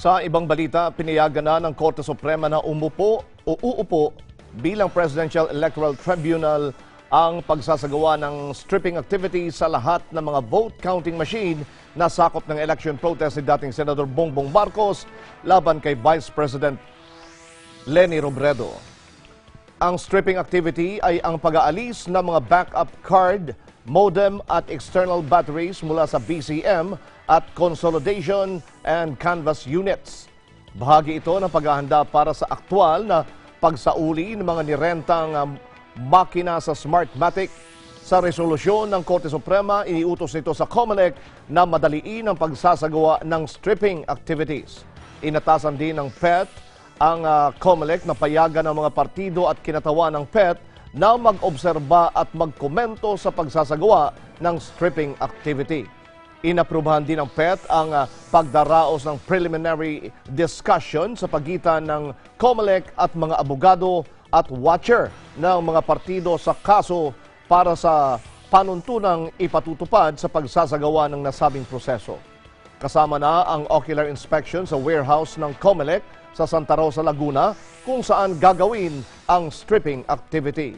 Sa ibang balita, pinayagan na ng Korte Suprema na uupo bilang Presidential Electoral Tribunal ang pagsasagawa ng stripping activity sa lahat ng mga vote counting machine na sakop ng election protest ni dating Senador Bongbong Marcos laban kay Vice President Leni Robredo. Ang stripping activity ay ang pag-aalis ng mga backup card, modem at external batteries mula sa BCM at consolidation and canvas units. Bahagi ito ng paghahanda para sa aktwal na pagsauli ng mga nirentang makina sa Smartmatic. Sa resolusyon ng Korte Suprema, iniutos nito sa COMELEC na madaliin ang pagsasagawa ng stripping activities. Inatasan din ng PET ang COMELEC na payagan ng mga partido at kinatawan ng PET na mag-obserba at magkomento sa pagsasagawa ng stripping activity. Inaprubahan din ng PET ang pagdaraos ng preliminary discussion sa pagitan ng COMELEC at mga abogado at watcher ng mga partido sa kaso para sa panuntunang ipatutupad sa pagsasagawa ng nasabing proseso. Kasama na ang ocular inspection sa warehouse ng COMELEC sa Santa Rosa, Laguna kung saan gagawin ang stripping activity.